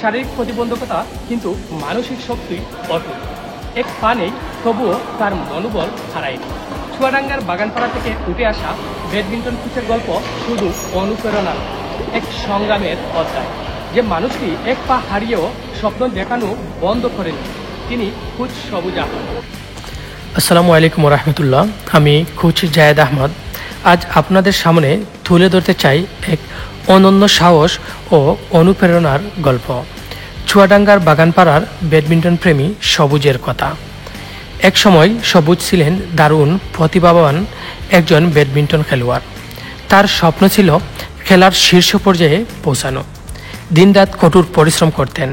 শারীরিক প্রতিবন্ধকতা কিন্তু মানসিক শক্তি অটুট। এক পা নেই, তবুও তার মনোবল হারায়নি। চুয়াডাঙ্গার বাগানপাড়া থেকে উঠে আসা ব্যাডমিন্টন কোচের গল্প শুধু অনুপ্রেরণা নয়, এক সংগ্রামের অধ্যায়। যে মানুষটি এক পা হারিয়েও স্বপ্ন দেখানো বন্ধ করেনি, তিনি কোচ সবুজ আহমদ। আসসালামু আলাইকুম রহমতুল্লাহ। আমি কোচ জায়েদ আহমদ। আজ আপনাদের সামনে তুলে ধরতে চাই এক অনন্য সাহস ও অনুপ্রেরণার গল্প, চুয়াডাঙ্গার বাগানপাড়ার ব্যাডমিন্টন প্রেমী সবুজের কথা। এক সময় সবুজ ছিলেন দারুণ প্রতিভাবান একজন ব্যাডমিন্টন খেলোয়াড়। তার স্বপ্ন ছিল খেলার শীর্ষ পর্যায়ে পৌঁছানো। দিনরাত কঠোর পরিশ্রম করতেন,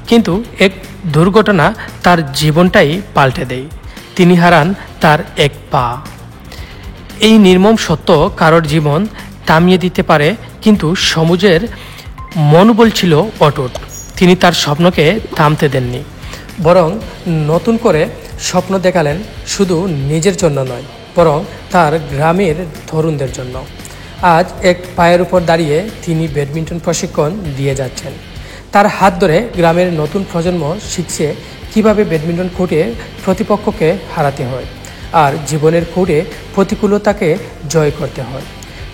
কিন্তু এক দুর্ঘটনা তার জীবনটাই পাল্টে দেয়। তিনি হারান তার এক পা। এই নির্মম সত্য কারোর জীবন থামিয়ে দিতে পারে, কিন্তু সবুজের মনোবল ছিল অটুট। তিনি তার স্বপ্নকে থামতে দেননি, বরং নতুন করে স্বপ্ন দেখালেন, শুধু নিজের জন্য নয়, বরং তার গ্রামের তরুণদের জন্য। আজ এক পায়ের উপর দাঁড়িয়ে তিনি ব্যাডমিন্টন প্রশিক্ষণ দিয়ে যাচ্ছেন। তার হাত ধরে গ্রামের নতুন প্রজন্ম শিখছে কিভাবে ব্যাডমিন্টন কোর্টে প্রতিপক্ষকে হারাতে হয় আর জীবনের কোর্টে প্রতিকূলতাকে জয় করতে হয়।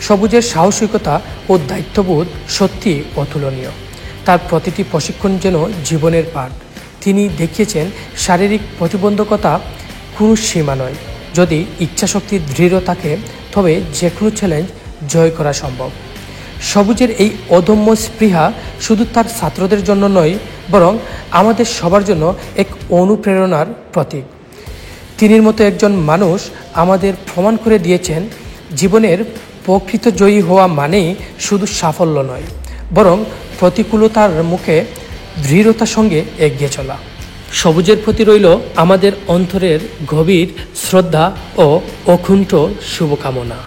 সবুজের সাহসিকতা ও দায়িত্ববোধ সত্যি অতুলনীয়। তার প্রতিটি প্রশিক্ষণ যেন জীবনের পাঠ। তিনি দেখিয়েছেন শারীরিক প্রতিবন্ধকতা কোনো সীমা নয়। যদি ইচ্ছাশক্তি দৃঢ় থাকে, তবে যে কোনো চ্যালেঞ্জ জয় করা সম্ভব। সবুজের এই অদম্য স্পৃহা শুধু তার ছাত্রদের জন্য নয়, বরং আমাদের সবার জন্য এক অনুপ্রেরণার প্রতীক। তিনির মতো একজন মানুষ আমাদের প্রমাণ করে দিয়েছেন, জীবনের প্রকৃত জয়ী হওয়া মানেই শুধু সাফল্য নয়, বরং প্রতিকূলতার মুখে দৃঢ়তার সঙ্গে এগিয়ে চলা। সবুজের প্রতি রইল আমাদের অন্তরের গভীর শ্রদ্ধা ও অকুণ্ঠ শুভকামনা।